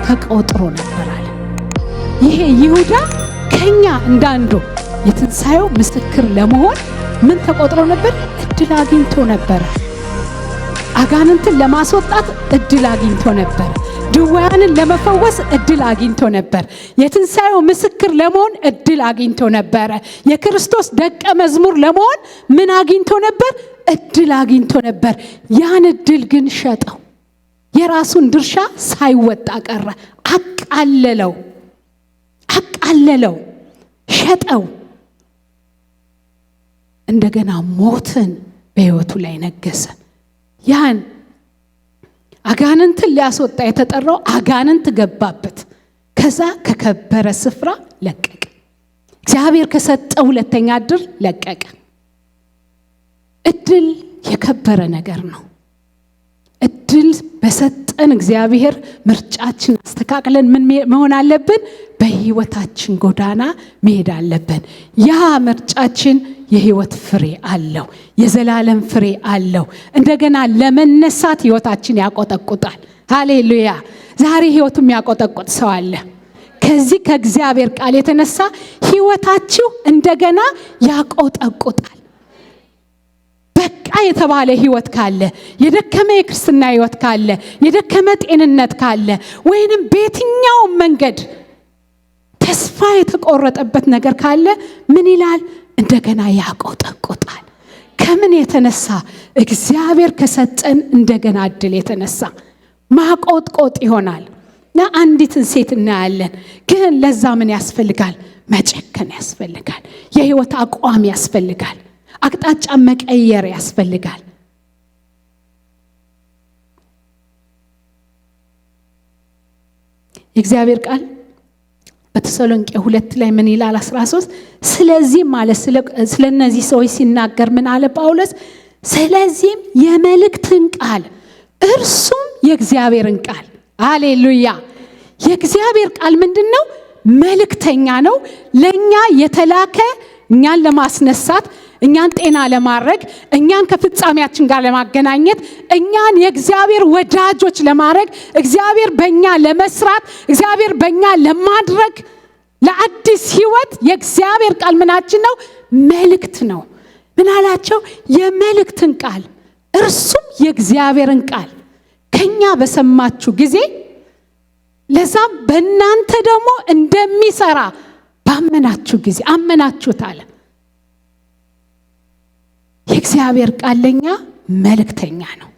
ተቆጥሮ ነበር አለ። ይሄ ይሁዳ ከኛ እንዳንዱ የትንሣኤው ምስክር ለመሆን ምን ተቆጥሮ ነበር? እድል አግኝቶ ነበር። አጋንንትን ለማስወጣት እድል አግኝቶ ነበር። ድውያንን ለመፈወስ እድል አግኝቶ ነበር። የትንሣኤው ምስክር ለመሆን እድል አግኝቶ ነበር። የክርስቶስ ደቀ መዝሙር ለመሆን ምን አግኝቶ ነበር? እድል አግኝቶ ነበር። ያን እድል ግን ሸጠው። የራሱን ድርሻ ሳይወጣ ቀረ። አቃለለው፣ ሸጠው። እንደገና ሞትን በሕይወቱ ላይ ነገሰ። ያን አጋንንትን ሊያስወጣ የተጠራው አጋንንት ገባበት። ከዛ ከከበረ ስፍራ ለቀቀ። እግዚአብሔር ከሰጠው ሁለተኛ እድል ለቀቀ። እድል የከበረ ነገር ነው። እድል በሰጠን እግዚአብሔር ምርጫችን አስተካክለን ምን መሆን አለብን? በሕይወታችን ጎዳና መሄድ አለብን። ያ ምርጫችን የሕይወት ፍሬ አለው፣ የዘላለም ፍሬ አለው። እንደገና ለመነሳት ሕይወታችን ያቆጠቁጣል። ሃሌሉያ! ዛሬ ሕይወቱ የሚያቆጠቁጥ ሰው አለ። ከዚህ ከእግዚአብሔር ቃል የተነሳ ሕይወታችሁ እንደገና ያቆጠቁጣል። በቃ የተባለ ሕይወት ካለ፣ የደከመ የክርስትና ሕይወት ካለ፣ የደከመ ጤንነት ካለ፣ ወይንም በየትኛውም መንገድ ተስፋ የተቆረጠበት ነገር ካለ ምን ይላል? እንደገና ያቆጠቁጣል። ከምን የተነሳ? እግዚአብሔር ከሰጠን እንደገና እድል የተነሳ ማቆጥቆጥ ይሆናል። እና አንዲትን ሴት እናያለን። ግን ለዛ ምን ያስፈልጋል? መጨከን ያስፈልጋል። የሕይወት አቋም ያስፈልጋል። አቅጣጫ መቀየር ያስፈልጋል። የእግዚአብሔር ቃል በተሰሎንቄ 2 ላይ ምን ይላል? 13 ስለዚህ ማለት ስለነዚህ ሰዎች ሲናገር ምን አለ ጳውሎስ? ስለዚህም የመልእክትን ቃል እርሱም የእግዚአብሔርን ቃል። ሃሌሉያ! የእግዚአብሔር ቃል ምንድነው? መልእክተኛ ነው። ለኛ የተላከ እኛን ለማስነሳት፣ እኛን ጤና ለማድረግ፣ እኛን ከፍጻሜያችን ጋር ለማገናኘት፣ እኛን የእግዚአብሔር ወዳጆች ለማድረግ፣ እግዚአብሔር በእኛ ለመስራት፣ እግዚአብሔር በእኛ ለማድረግ፣ ለአዲስ ሕይወት የእግዚአብሔር ቃል ምናችን ነው? መልእክት ነው። ምን አላቸው? የመልእክትን ቃል እርሱም የእግዚአብሔርን ቃል ከኛ በሰማችሁ ጊዜ ለዛም በእናንተ ደግሞ እንደሚሰራ ባመናችሁ ጊዜ አመናችሁት አለ። የእግዚአብሔር ቃል ለኛ መልእክተኛ ነው።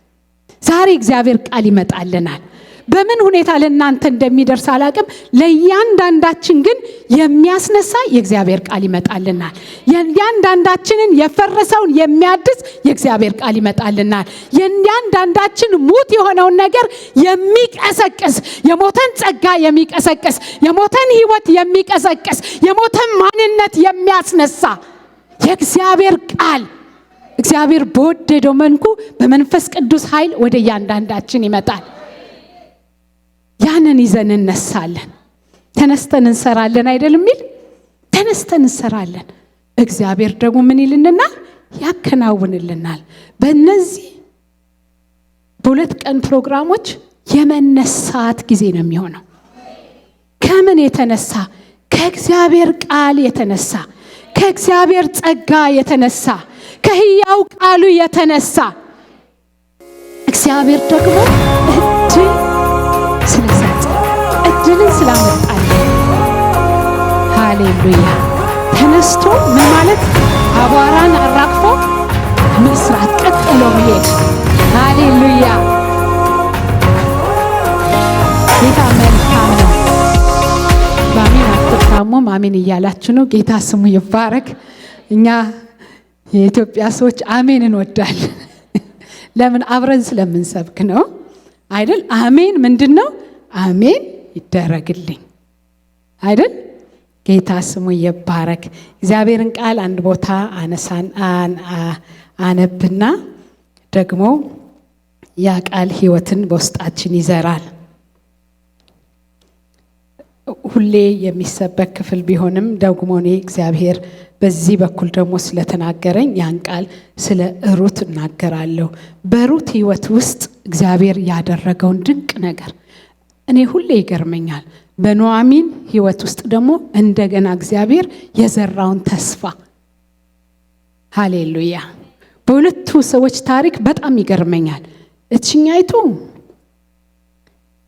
ዛሬ እግዚአብሔር ቃል ይመጣልናል። በምን ሁኔታ ለእናንተ እንደሚደርስ አላቅም። ለእያንዳንዳችን ግን የሚያስነሳ የእግዚአብሔር ቃል ይመጣልናል። የእያንዳንዳችንን የፈረሰውን የሚያድስ የእግዚአብሔር ቃል ይመጣልናል። የእያንዳንዳችን ሙት የሆነውን ነገር የሚቀሰቅስ፣ የሞተን ጸጋ የሚቀሰቅስ፣ የሞተን ሕይወት የሚቀሰቅስ፣ የሞተን ማንነት የሚያስነሳ የእግዚአብሔር ቃል እግዚአብሔር በወደደው መልኩ በመንፈስ ቅዱስ ኃይል ወደ እያንዳንዳችን ይመጣል። ያንን ይዘን እነሳለን። ተነስተን እንሰራለን አይደለም ሚል? ተነስተን እንሰራለን። እግዚአብሔር ደግሞ ምን ይልንና ያከናውንልናል። በእነዚህ በሁለት ቀን ፕሮግራሞች የመነሳት ጊዜ ነው የሚሆነው። ከምን የተነሳ? ከእግዚአብሔር ቃል የተነሳ፣ ከእግዚአብሔር ጸጋ የተነሳ፣ ከሕያው ቃሉ የተነሳ እግዚአብሔር ደግሞ እድል ስለሰጠ፣ እድልን ስላመጣልን፣ ሃሌሉያ! ተነስቶ ምን ማለት? አቧራን አራግፎ መስራት፣ ቀጥሎ መሄድ። ሃሌሉያ! ጌታ መልካም ነው። በአሜን አትታሙም። አሜን እያላችሁ ነው። ጌታ ስሙ ይባረክ። እኛ የኢትዮጵያ ሰዎች አሜን እንወዳለን። ለምን? አብረን ስለምንሰብክ ነው አይደል? አሜን ምንድን ነው? አሜን ይደረግልኝ አይደል? ጌታ ስሙ ይባረክ። እግዚአብሔርን ቃል አንድ ቦታ አነብና ደግሞ ያ ቃል ሕይወትን በውስጣችን ይዘራል። ሁሌ የሚሰበክ ክፍል ቢሆንም ደግሞ እኔ እግዚአብሔር በዚህ በኩል ደግሞ ስለተናገረኝ ያን ቃል ስለ ሩት እናገራለሁ። በሩት ሕይወት ውስጥ እግዚአብሔር ያደረገውን ድንቅ ነገር እኔ ሁሌ ይገርመኛል። በኑኃሚን ሕይወት ውስጥ ደግሞ እንደገና እግዚአብሔር የዘራውን ተስፋ ሃሌሉያ። በሁለቱ ሰዎች ታሪክ በጣም ይገርመኛል። እችኛይቱ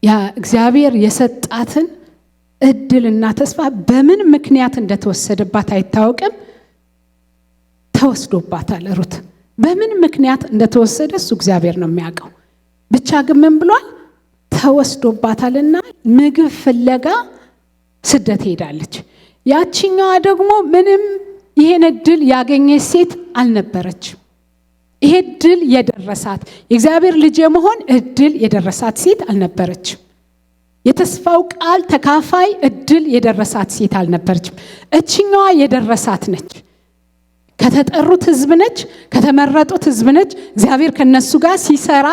ያ እግዚአብሔር የሰጣትን እድልና ተስፋ በምን ምክንያት እንደተወሰደባት አይታወቅም። ተወስዶባታል ሩት። በምን ምክንያት እንደተወሰደ እሱ እግዚአብሔር ነው የሚያውቀው። ብቻ ግን ምን ብሏል? ተወስዶባታልና ምግብ ፍለጋ ስደት ሄዳለች። ያቺኛዋ ደግሞ ምንም ይሄን እድል ያገኘች ሴት አልነበረች። ይሄ እድል የደረሳት የእግዚአብሔር ልጅ የመሆን እድል የደረሳት ሴት አልነበረች። የተስፋው ቃል ተካፋይ እድል የደረሳት ሴት አልነበረችም። እችኛዋ የደረሳት ነች። ከተጠሩት ሕዝብ ነች፣ ከተመረጡት ሕዝብ ነች። እግዚአብሔር ከነሱ ጋር ሲሰራ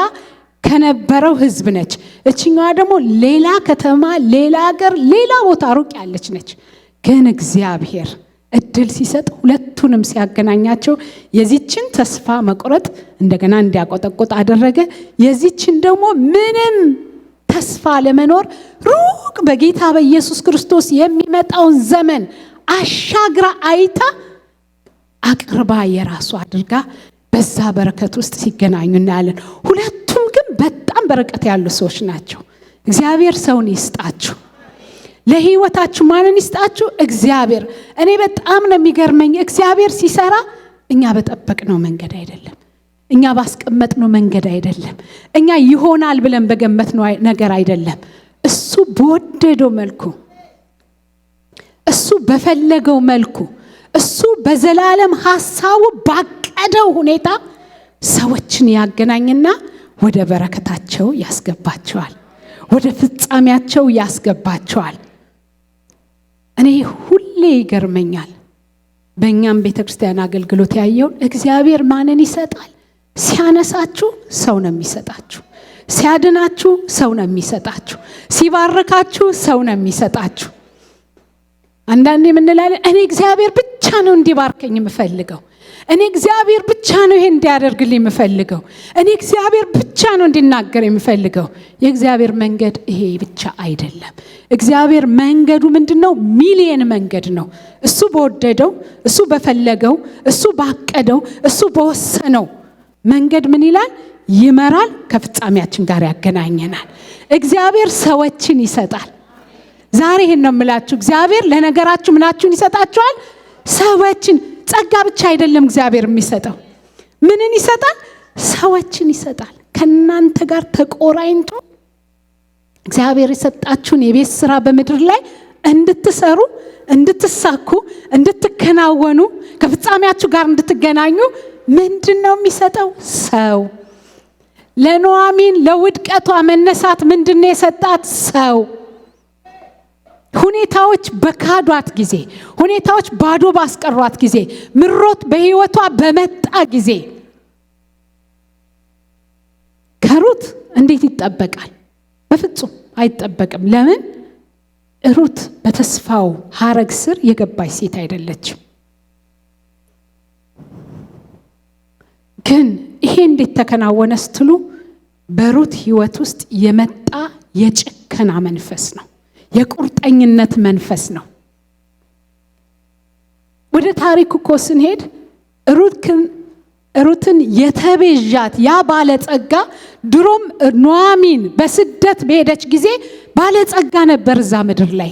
ከነበረው ሕዝብ ነች። እችኛዋ ደግሞ ሌላ ከተማ፣ ሌላ ሀገር፣ ሌላ ቦታ ሩቅ ያለች ነች። ግን እግዚአብሔር እድል ሲሰጥ ሁለቱንም ሲያገናኛቸው የዚችን ተስፋ መቁረጥ እንደገና እንዲያቆጠቆጥ አደረገ። የዚችን ደግሞ ምንም ተስፋ ለመኖር ሩቅ በጌታ በኢየሱስ ክርስቶስ የሚመጣውን ዘመን አሻግራ አይታ አቅርባ የራሱ አድርጋ በዛ በረከት ውስጥ ሲገናኙ እናያለን። ሁለቱም ግን በጣም በረከት ያሉ ሰዎች ናቸው። እግዚአብሔር ሰውን ይስጣችሁ። ለህይወታችሁ ማንን ይስጣችሁ? እግዚአብሔር። እኔ በጣም ነው የሚገርመኝ። እግዚአብሔር ሲሰራ እኛ በጠበቅነው መንገድ አይደለም፣ እኛ ባስቀመጥነው መንገድ አይደለም፣ እኛ ይሆናል ብለን በገመትነው ነገር አይደለም። እሱ በወደደው መልኩ፣ እሱ በፈለገው መልኩ፣ እሱ በዘላለም ሐሳቡ ባቀደው ሁኔታ ሰዎችን ያገናኝና ወደ በረከታቸው ያስገባቸዋል፣ ወደ ፍጻሜያቸው ያስገባቸዋል። እኔ ሁሌ ይገርመኛል። በእኛም ቤተክርስቲያን አገልግሎት ያየው እግዚአብሔር ማንን ይሰጣል? ሲያነሳችሁ ሰው ነው የሚሰጣችሁ፣ ሲያድናችሁ ሰው ነው የሚሰጣችሁ፣ ሲባርካችሁ ሰው ነው የሚሰጣችሁ። አንዳንዴ የምንላለን እኔ እግዚአብሔር ብቻ ነው እንዲባርከኝ የምፈልገው፣ እኔ እግዚአብሔር ብቻ ነው ይሄን እንዲያደርግልኝ የምፈልገው፣ እኔ እግዚአብሔር ብቻ ነው እንዲናገር የምፈልገው። የእግዚአብሔር መንገድ ይሄ ብቻ አይደለም። እግዚአብሔር መንገዱ ምንድነው? ሚሊየን መንገድ ነው። እሱ በወደደው፣ እሱ በፈለገው፣ እሱ ባቀደው፣ እሱ በወሰነው መንገድ ምን ይላል? ይመራል፣ ከፍጻሜያችን ጋር ያገናኘናል። እግዚአብሔር ሰዎችን ይሰጣል። ዛሬ ይሄን ነው የምላችሁ። እግዚአብሔር ለነገራችሁ ምናችሁን ይሰጣችኋል? ሰዎችን። ጸጋ ብቻ አይደለም እግዚአብሔር የሚሰጠው። ምንን ይሰጣል? ሰዎችን ይሰጣል። ከናንተ ጋር ተቆራኝቶ እግዚአብሔር የሰጣችሁን የቤት ስራ በምድር ላይ እንድትሰሩ፣ እንድትሳኩ፣ እንድትከናወኑ፣ ከፍጻሜያችሁ ጋር እንድትገናኙ ምንድነው የሚሰጠው? ሰው። ለኑኃሚን ለውድቀቷ መነሳት ምንድነው የሰጣት? ሰው። ሁኔታዎች በካዷት ጊዜ፣ ሁኔታዎች ባዶ ባስቀሯት ጊዜ፣ ምሮት በህይወቷ በመጣ ጊዜ ከሩት እንዴት ይጠበቃል? በፍጹም አይጠበቅም። ለምን? ሩት በተስፋው ሐረግ ስር የገባች ሴት አይደለችም። ግን ይሄ እንዴት ተከናወነ ስትሉ በሩት ህይወት ውስጥ የመጣ የጭከና መንፈስ ነው፣ የቁርጠኝነት መንፈስ ነው። ወደ ታሪኩ እኮ ስንሄድ ሩትን የተቤዣት ያ ባለጸጋ ድሮም ኑኃሚን በስደት በሄደች ጊዜ ባለጸጋ ነበር። እዛ ምድር ላይ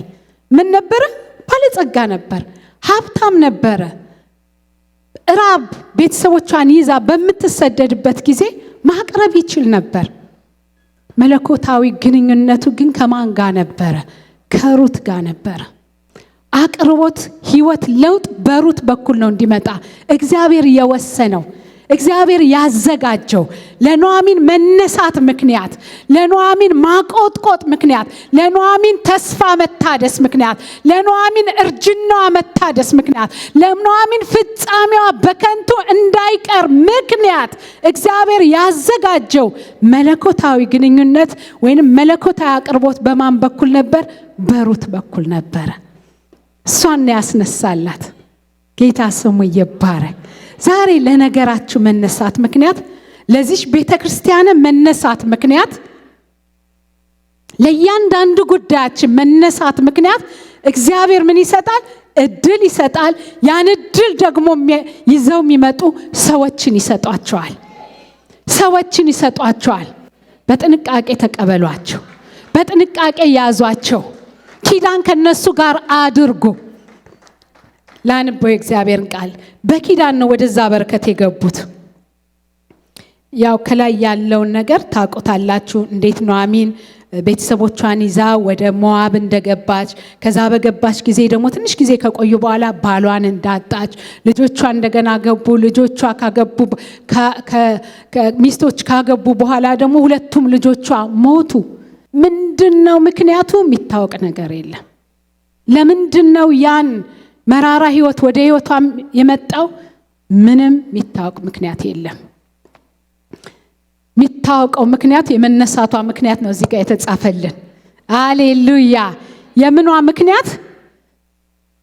ምን ነበረ? ባለጸጋ ነበር፣ ሀብታም ነበረ። ራብ ቤተሰቦቿን ይዛ በምትሰደድበት ጊዜ ማቅረብ ይችል ነበር። መለኮታዊ ግንኙነቱ ግን ከማን ጋር ነበረ? ከሩት ጋር ነበረ። አቅርቦት፣ ህይወት፣ ለውጥ በሩት በኩል ነው እንዲመጣ እግዚአብሔር የወሰነው፣ እግዚአብሔር ያዘጋጀው። ለኑኃሚን መነሳት ምክንያት፣ ለኑኃሚን ማቆጥቆጥ ምክንያት፣ ለኑኃሚን ተስፋ መታደስ ምክንያት፣ ለኑኃሚን እርጅናዋ መታደስ ምክንያት፣ ለኑኃሚን ፍጻሜዋ በከንቱ እንዳይቀር ምክንያት እግዚአብሔር ያዘጋጀው መለኮታዊ ግንኙነት ወይንም መለኮታዊ አቅርቦት በማን በኩል ነበር? በሩት በኩል ነበረ። እሷን ያስነሳላት። ጌታ ስሙ ይባረክ። ዛሬ ለነገራችሁ መነሳት ምክንያት፣ ለዚህ ቤተክርስቲያን መነሳት ምክንያት፣ ለእያንዳንዱ ጉዳያችን መነሳት ምክንያት እግዚአብሔር ምን ይሰጣል? እድል ይሰጣል። ያን እድል ደግሞ ይዘው የሚመጡ ሰዎችን ይሰጧቸዋል። በጥንቃቄ ተቀበሏቸው። በጥንቃቄ ያዟቸው። ኪዳን ከነሱ ጋር አድርጉ። ላንበው የእግዚአብሔርን ቃል። በኪዳን ነው ወደዛ በረከት የገቡት። ያው ከላይ ያለውን ነገር ታውቁታላችሁ። እንዴት ኑኃሚን ቤተሰቦቿን ይዛ ወደ ሞዓብ እንደገባች፣ ከዛ በገባች ጊዜ ደግሞ ትንሽ ጊዜ ከቆዩ በኋላ ባሏን እንዳጣች፣ ልጆቿ እንደገና ገቡ። ልጆቿ ሚስቶች ካገቡ በኋላ ደግሞ ሁለቱም ልጆቿ ሞቱ። ምንድነው ምክንያቱ? የሚታወቅ ነገር የለም። ለምንድነው ያን መራራ ህይወት ወደ ህይወቷ የመጣው? ምንም የሚታወቅ ምክንያት የለም። የሚታወቀው ምክንያት የመነሳቷ ምክንያት ነው እዚህ ጋር የተጻፈልን። ሃሌሉያ! የምኗ ምክንያት?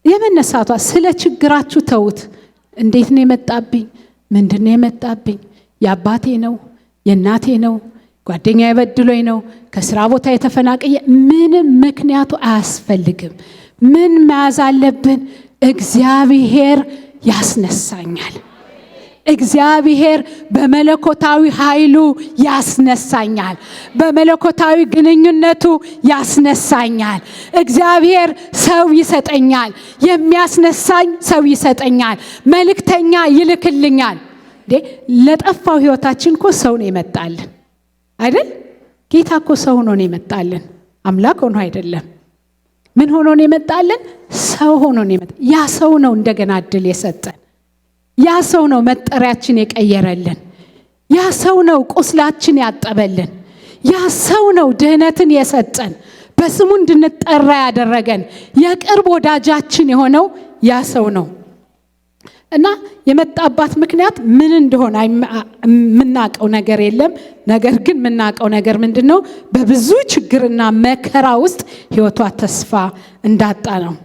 የመነሳቷ። ስለ ችግራችሁ ተውት። እንዴት ነው የመጣብኝ? ምንድነው የመጣብኝ? የአባቴ ነው? የእናቴ ነው? ጓደኛ የበድሎኝ ነው? ከስራ ቦታ የተፈናቀየ? ምንም ምክንያቱ አያስፈልግም። ምን መያዝ አለብን? እግዚአብሔር ያስነሳኛል። እግዚአብሔር በመለኮታዊ ኃይሉ ያስነሳኛል። በመለኮታዊ ግንኙነቱ ያስነሳኛል። እግዚአብሔር ሰው ይሰጠኛል። የሚያስነሳኝ ሰው ይሰጠኛል። መልእክተኛ ይልክልኛል። ለጠፋው ህይወታችን እኮ ሰው ነው የመጣልን አይደል? ጌታ እኮ ሰው ሆኖ ነው የመጣልን። አምላክ ሆኖ አይደለም። ምን ሆኖ ነው የመጣልን? ሰው ሆኖ ነው የመጣልን። ያ ሰው ነው እንደገና እድል የሰጠን። ያ ሰው ነው መጠሪያችን የቀየረልን። ያ ሰው ነው ቁስላችን ያጠበልን። ያ ሰው ነው ድህነትን የሰጠን፣ በስሙ እንድንጠራ ያደረገን። የቅርብ ወዳጃችን የሆነው ያ ሰው ነው። እና የመጣባት ምክንያት ምን እንደሆነ የምናውቀው ነገር የለም። ነገር ግን የምናውቀው ነገር ምንድነው? በብዙ ችግርና መከራ ውስጥ ህይወቷ ተስፋ እንዳጣ ነው።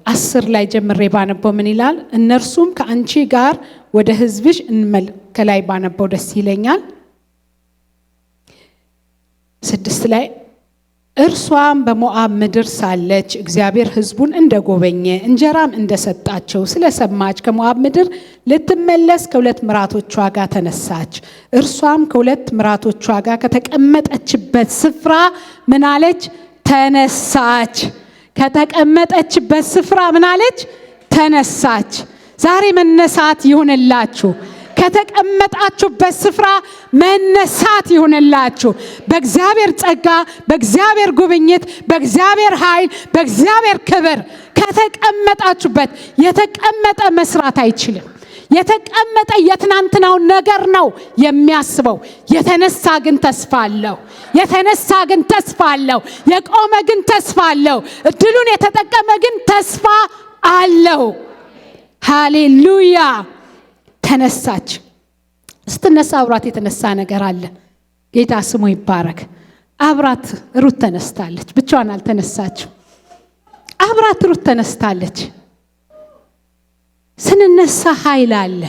10 ላይ ጀምሬ ባነበው ምን ይላል? እነርሱም ከአንቺ ጋር ወደ ህዝብሽ ከላይ ባነበው ደስ ይለኛል። 6 ላይ እርሷም በሞዓብ ምድር ሳለች እግዚአብሔር ህዝቡን እንደጎበኘ እንጀራም እንደሰጣቸው ስለሰማች ከሞዓብ ምድር ልትመለስ ከሁለት ምራቶቿ ጋር ተነሳች። እርሷም ከሁለት ምራቶቿ ጋር ከተቀመጠችበት ስፍራ ምን አለች? ተነሳች። ከተቀመጠችበት ስፍራ ምን አለች? ተነሳች። ዛሬ መነሳት ይሁንላችሁ። ከተቀመጣችሁበት ስፍራ መነሳት ይሁንላችሁ። በእግዚአብሔር ጸጋ፣ በእግዚአብሔር ጉብኝት፣ በእግዚአብሔር ኃይል፣ በእግዚአብሔር ክብር ከተቀመጣችሁበት። የተቀመጠ መስራት አይችልም። የተቀመጠ የትናንትናውን ነገር ነው የሚያስበው። የተነሳ ግን ተስፋ አለው። የተነሳ ግን ተስፋ አለው። የቆመ ግን ተስፋ አለው። እድሉን የተጠቀመ ግን ተስፋ አለው። ሃሌሉያ! ተነሳች። ስትነሳ አብራት የተነሳ ነገር አለ። ጌታ ስሙ ይባረክ። አብራት ሩት ተነስታለች። ብቻዋን አልተነሳችም። አብራት ሩት ተነስታለች። ስንነሳ ኃይል አለ።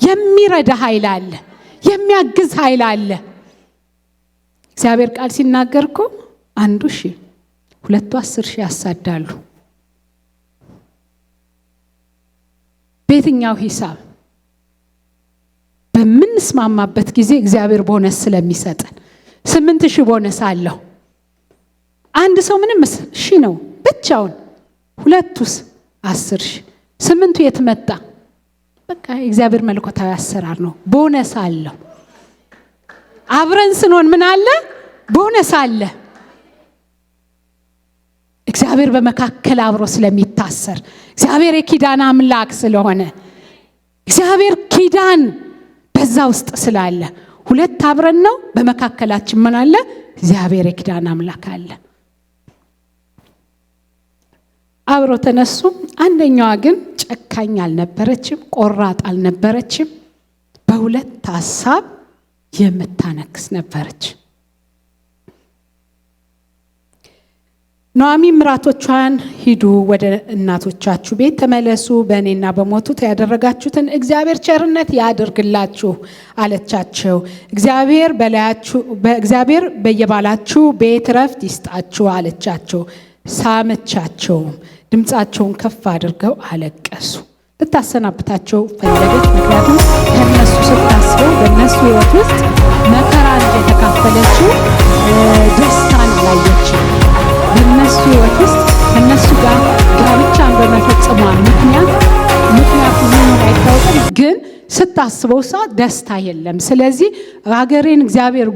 የሚረዳ ኃይል አለ። የሚያግዝ ኃይል አለ። እግዚአብሔር ቃል ሲናገር እኮ 1,000 2 10,000 ያሳዳሉ። በየትኛው ሂሳብ? በምንስማማበት ጊዜ እግዚአብሔር ቦነስ ስለሚሰጠን 8,000 ቦነስ አለው። አንድ ሰው ምንም 1,000 ነው ብቻውን፣ 2ቱስ 10,000፣ 8ቱ የት መጣ? በቃ እግዚአብሔር መለኮታዊ አሰራር ነው። ቦነስ አለው። አብረን ስንሆን ምን አለ? ቦነስ አለ። እግዚአብሔር በመካከል አብሮ ስለሚታሰር፣ እግዚአብሔር የኪዳን አምላክ ስለሆነ፣ እግዚአብሔር ኪዳን በዛ ውስጥ ስላለ 2 አብረን ነው። በመካከላችን ምን አለ? እግዚአብሔር የኪዳን አምላክ አለ። አብሮ ተነሱ። አንደኛዋ ግን ጨካኝ አልነበረችም፣ ቆራጥ አልነበረችም። በሁለት ሐሳብ የምታነክስ ነበረች። ኑኃሚን ምራቶቿን ሂዱ ወደ እናቶቻችሁ ቤት ተመለሱ፣ በእኔና በሞቱት ያደረጋችሁትን እግዚአብሔር ቸርነት ያድርግላችሁ አለቻቸው። እግዚአብሔር በየባላችሁ ቤት ረፍት ይስጣችሁ አለቻቸው። ሳመቻቸውም፣ ድምፃቸውን ከፍ አድርገው አለቀሱ። ልታሰናብታቸው ፈለገች። ምክንያቱም ከነሱ ስታስበው በእነሱ ሕይወት ውስጥ መከራ እንጂ የተካፈለችው ደስታን አላየችም። በእነሱ ሕይወት ውስጥ ከእነሱ ጋር ጋብቻን በመፈጸሟ ምክንያቱ ምን አይታወቅም፣ ግን ስታስበው ሰው ደስታ የለም። ስለዚህ ሀገሬን እግዚአብሔር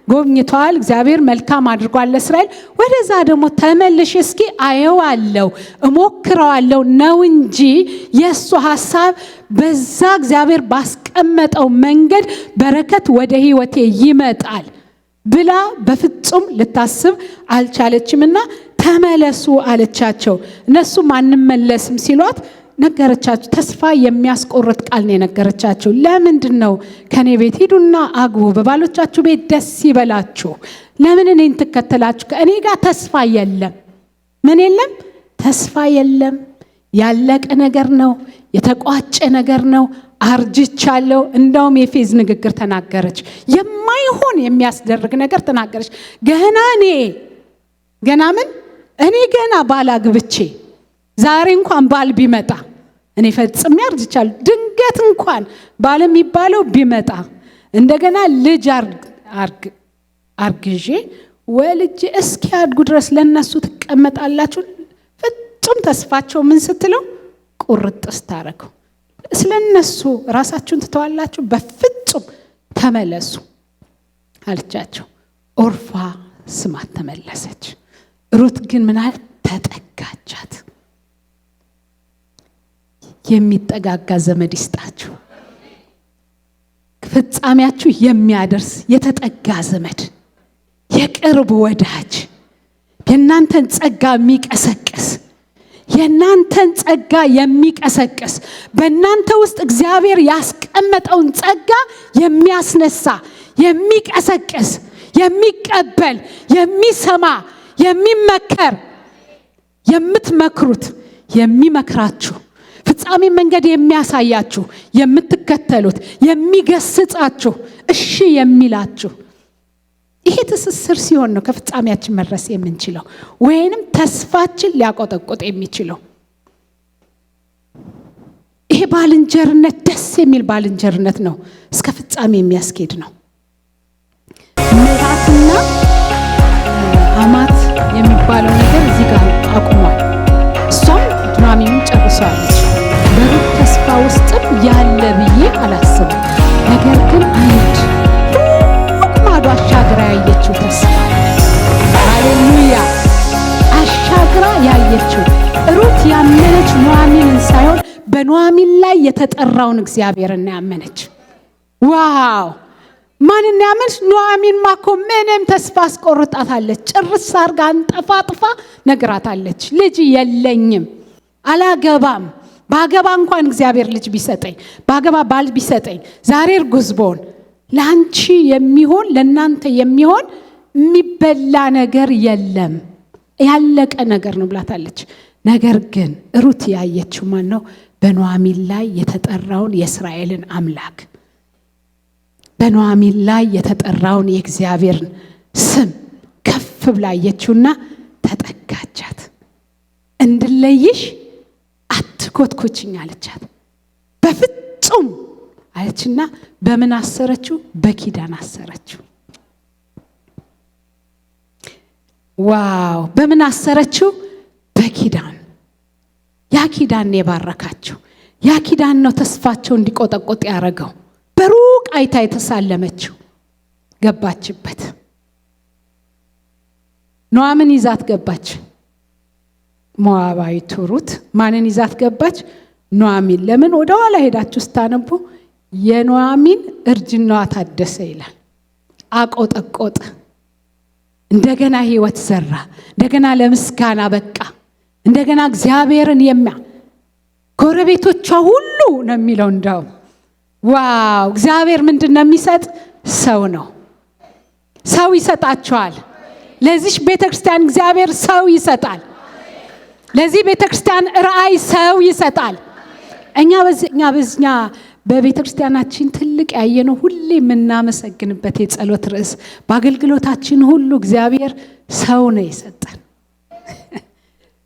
ጎብኝቷል፣ እግዚአብሔር መልካም አድርጓል ለእስራኤል። ወደዛ ደግሞ ተመልሽ እስኪ አየዋለሁ እሞክረዋለሁ ነው እንጂ የእሱ ሀሳብ በዛ እግዚአብሔር ባስቀመጠው መንገድ በረከት ወደ ሕይወቴ ይመጣል ብላ በፍጹም ልታስብ አልቻለችምና ተመለሱ አለቻቸው። እነሱም አንመለስም ሲሏት ነገረቻቸው። ተስፋ የሚያስቆርጥ ቃል ነው የነገረቻቸው። ለምንድን ነው ከኔ ቤት ሂዱና አግቡ፣ በባሎቻችሁ ቤት ደስ ይበላችሁ፣ ለምን እኔን ትከተላችሁ? ከእኔ ጋር ተስፋ የለም። ምን የለም? ተስፋ የለም። ያለቀ ነገር ነው፣ የተቋጨ ነገር ነው። አርጅቻለሁ። እንደውም የፌዝ ንግግር ተናገረች። የማይሆን የሚያስደርግ ነገር ተናገረች። እኔ ገና ባል አግብቼ ዛሬ እንኳን ባል ቢመጣ እኔ ፈጽሜ አርጅቻለሁ። ድንገት እንኳን ባል የሚባለው ቢመጣ እንደገና ልጅ አርግዤ ወልጄ እስኪያድጉ ድረስ ለነሱ ትቀመጣላችሁ። ፍጹም ተስፋቸው ምን ስትለው ቁርጥ ስታረገው ስለነሱ ራሳችሁን ትተዋላችሁ፣ በፍጹም ተመለሱ አለቻቸው። ኦርፋ ስማት ተመለሰች። ሩት ግን ምናል ተጠጋቻት። የሚጠጋጋ ዘመድ ይስጣችሁ። ፍጻሜያችሁ የሚያደርስ የተጠጋ ዘመድ፣ የቅርብ ወዳጅ፣ የእናንተን ጸጋ የሚቀሰቅስ በእናንተ ውስጥ እግዚአብሔር ያስቀመጠውን ጸጋ የሚያስነሳ፣ የሚቀሰቅስ፣ የሚቀበል፣ የሚሰማ፣ የሚመከር፣ የምትመክሩት የሚመክራችሁ፣ ፍጻሜ መንገድ የሚያሳያችሁ፣ የምትከተሉት፣ የሚገስጻችሁ፣ እሺ የሚላችሁ። ይሄ ትስስር ሲሆን ነው ከፍጻሜያችን መድረስ የምንችለው፣ ወይንም ተስፋችን ሊያቆጠቆጥ የሚችለው። ይሄ ባልንጀርነት ደስ የሚል ባልንጀርነት ነው፣ እስከ ፍጻሜ የሚያስኬድ ነው። ምራትና አማት የሚባለው ነገር እዚህ ጋር አቁሟል። እሷም ኑኃሚንን ጨርሷለች። በሩት ተስፋ ውስጥም ያለ ብዬ አላስብም። ነገር ግን አንድ ማዶ አሻግራ ያየችው ተስፋ፣ ሃሌሉያ፣ አሻግራ ያየችው ሩት ያመነች ኑኃሚንን ሳይሆን በኑኃሚን ላይ የተጠራውን እግዚአብሔርን ያመነች። ዋው! ማንን ያመነች? ኑኃሚን ማኮ ምንም ተስፋ አስቆርጣታለች። ጭርስ አርጋ አንጠፋጥፋ ነግራታለች። ልጅ የለኝም፣ አላገባም፣ ባገባ እንኳን እግዚአብሔር ልጅ ቢሰጠኝ፣ ባገባ ባል ቢሰጠኝ፣ ዛሬ እርጉዝ ብሆን ለአንቺ የሚሆን ለእናንተ የሚሆን የሚበላ ነገር የለም፣ ያለቀ ነገር ነው ብላታለች። ነገር ግን ሩት ያየችው ማን ነው? በኑኃሚን ላይ የተጠራውን የእስራኤልን አምላክ፣ በኑኃሚን ላይ የተጠራውን የእግዚአብሔርን ስም ከፍ ብላ አየችውና ተጠጋቻት። እንድለይሽ አትኮትኮችኝ አለቻት። በፍጹም አለችና በምን አሰረችው? በኪዳን አሰረችው። ዋው! በምን አሰረችው? በኪዳን። ያ ኪዳን ነው የባረካቸው። ያ ኪዳን ነው ተስፋቸው እንዲቆጠቆጥ ያደረገው። በሩቅ አይታ የተሳለመችው ገባችበት። ኑኃሚን ይዛት ገባች። ሞዓባዊቱ ሩት ማንን ይዛት ገባች? ኑኃሚን። ለምን ወደ ኋላ ሄዳችሁ ስታነቡ የኑኃሚን እርጅናዋ ታደሰ ይላል። አቆጠቆጠ፣ እንደገና ህይወት ዘራ፣ እንደገና ለምስጋና በቃ፣ እንደገና እግዚአብሔርን ጎረቤቶቿ ሁሉ ነው የሚለው። እንደው ዋው! እግዚአብሔር ምንድነው የሚሰጥ? ሰው ነው። ሰው ይሰጣቸዋል። ለዚህ ቤተክርስቲያን እግዚአብሔር ሰው ይሰጣል። ለዚህ ቤተክርስቲያን ራእይ ሰው ይሰጣል። እኛ በቤተክርስቲያናችን ትልቅ ያየነው ሁሌ የምናመሰግንበት የጸሎት ርዕስ በአገልግሎታችን ሁሉ እግዚአብሔር ሰው ነው የሰጠን።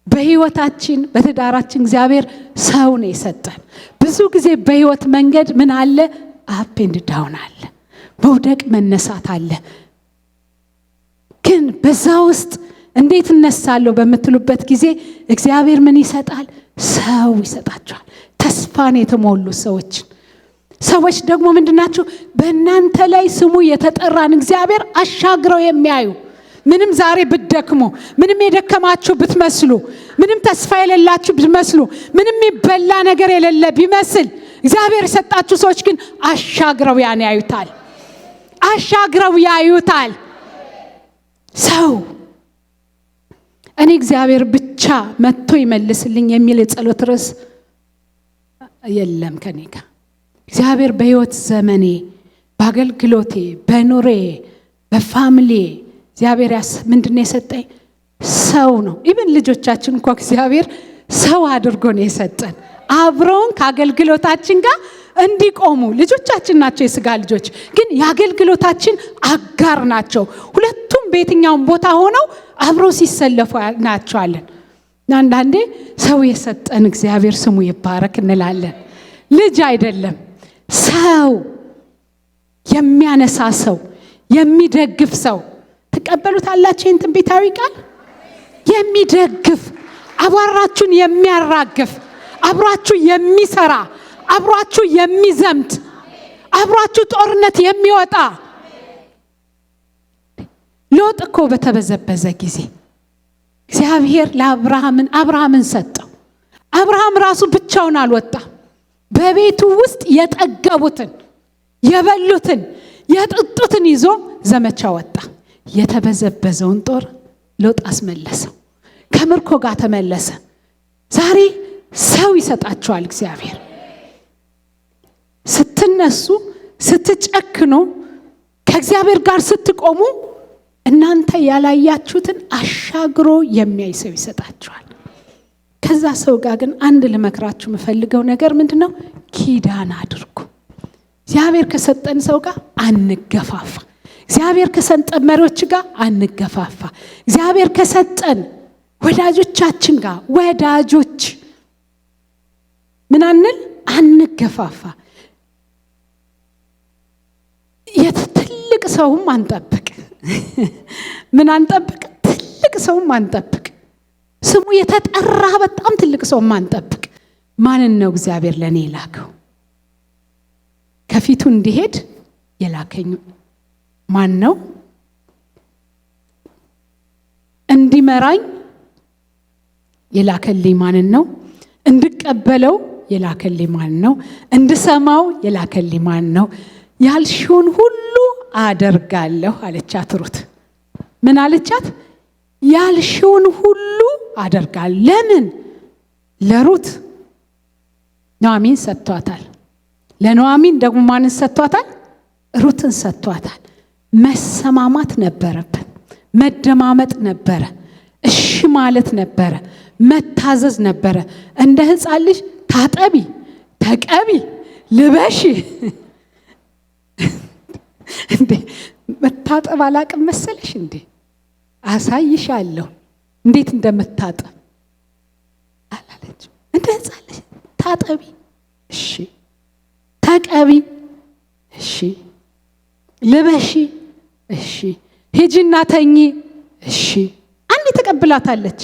በህይወታችን በትዳራችን እግዚአብሔር ሰው ነው የሰጠን። ብዙ ጊዜ በህይወት መንገድ ምን አለ? አፕ ኤንድ ዳውን አለ፣ መውደቅ መነሳት አለ። ግን በዛ ውስጥ እንዴት እነሳለሁ በምትሉበት ጊዜ እግዚአብሔር ምን ይሰጣል? ሰው ይሰጣቸዋል። ተስፋን የተሞሉ ሰዎች ደግሞ ምንድናቸው? በእናንተ ላይ ስሙ የተጠራን እግዚአብሔር አሻግረው የሚያዩ ምንም ዛሬ ብትደክሙ፣ ምንም የደከማችሁ ብትመስሉ፣ ምንም ተስፋ የሌላችሁ ብትመስሉ፣ ምንም ይበላ ነገር የሌለ ቢመስል እግዚአብሔር የሰጣችሁ ሰዎች ግን አሻግረው ያዩታል። አሻግረው ያዩታል። ሰው እኔ እግዚአብሔር ብቻ መጥቶ ይመልስልኝ የሚል የጸሎት ርዕስ የለም ከኔ ጋር። እግዚአብሔር በህይወት ዘመኔ፣ በአገልግሎቴ፣ በኑሬ፣ በፋሚሊ እግዚአብሔር ምንድነው የሰጠኝ? ሰው ነው። ኢቭን ልጆቻችን እንኳን እግዚአብሔር ሰው አድርጎ ነው የሰጠን። አብረውን ከአገልግሎታችን ጋር እንዲቆሙ ልጆቻችን ናቸው። የስጋ ልጆች ግን የአገልግሎታችን አጋር ናቸው። ሁለቱም በየትኛውም ቦታ ሆነው አብረው ሲሰለፉ ናቸዋለን። አንዳንዴ ሰው የሰጠን እግዚአብሔር ስሙ ይባረክ እንላለን። ልጅ አይደለም፣ ሰው፣ የሚያነሳ ሰው፣ የሚደግፍ ሰው። ተቀበሉታላችሁ ይህን ትንቢታዊ ቃል? የሚደግፍ፣ አቧራችሁን የሚያራግፍ፣ አብራችሁ የሚሰራ፣ አብራችሁ የሚዘምት፣ አብራችሁ ጦርነት የሚወጣ። ሎጥ እኮ በተበዘበዘ ጊዜ እግዚአብሔር አብርሃምን ሰጠው። አብርሃም ራሱ ብቻውን አልወጣም። በቤቱ ውስጥ የጠገቡትን፣ የበሉትን፣ የጠጡትን ይዞ ዘመቻ ወጣ። የተበዘበዘውን ጦር ሎጥ አስመለሰው። ከምርኮ ጋር ተመለሰ። ዛሬ ሰው ይሰጣቸዋል እግዚአብሔር። ስትነሱ፣ ስትጨክኑ፣ ከእግዚአብሔር ጋር ስትቆሙ እናንተ ያላያችሁትን አሻግሮ የሚያይ ሰው ይሰጣቸዋል። ከዛ ሰው ጋር ግን አንድ ልመክራችሁ የምፈልገው ነገር ምንድነው? ኪዳን አድርጉ። እግዚአብሔር ከሰጠን ሰው ጋር አንገፋፋ። እግዚአብሔር ከሰጠን መሪዎች ጋር አንገፋፋ። እግዚአብሔር ከሰጠን ወዳጆቻችን ጋር ወዳጆች ምን አንገፋፋ። ትልቅ ሰውም አንጠብቅ። ምን አንጠብቅ? ትልቅ ሰውም አንጠብቅ። ስሙ የተጠራ በጣም ትልቅ ሰውም አንጠብቅ። ማንን ነው እግዚአብሔር ለኔ የላከው? ከፊቱ እንዲሄድ የላከኝ ማን ነው? እንዲመራኝ የላከልኝ ማን ነው? እንድቀበለው የላከልኝ ማን ነው? እንድሰማው የላከልኝ ማን ነው? ያልሽውን ሁሉ አደርጋለሁ አለቻት ሩት። ምን አለቻት? ያልሽውን ሁሉ አደርጋለሁ። ለምን? ለሩት ኑኃሚን ሰጥቷታል። ለኑኃሚን ደግሞ ማንን ሰጥቷታል? ሩትን ሰጥቷታል። መሰማማት ነበረብን። መደማመጥ ነበረ። እሺ ማለት ነበረ። መታዘዝ ነበረ። እንደ ሕፃን ልጅ ታጠቢ፣ ተቀቢ፣ ልበሺ። እንዴ መታጠብ አላቅም መሰለሽ እንዴ? አሳይሻለሁ እንዴት እንደምታጠብ አላለች። እንደ ሕፃን ልጅ ታጠቢ፣ እሺ፣ ተቀቢ፣ እሺ፣ ልበሺ፣ እሺ፣ ሂጂና ተኚ፣ እሺ። አንዴ ተቀብላታለች።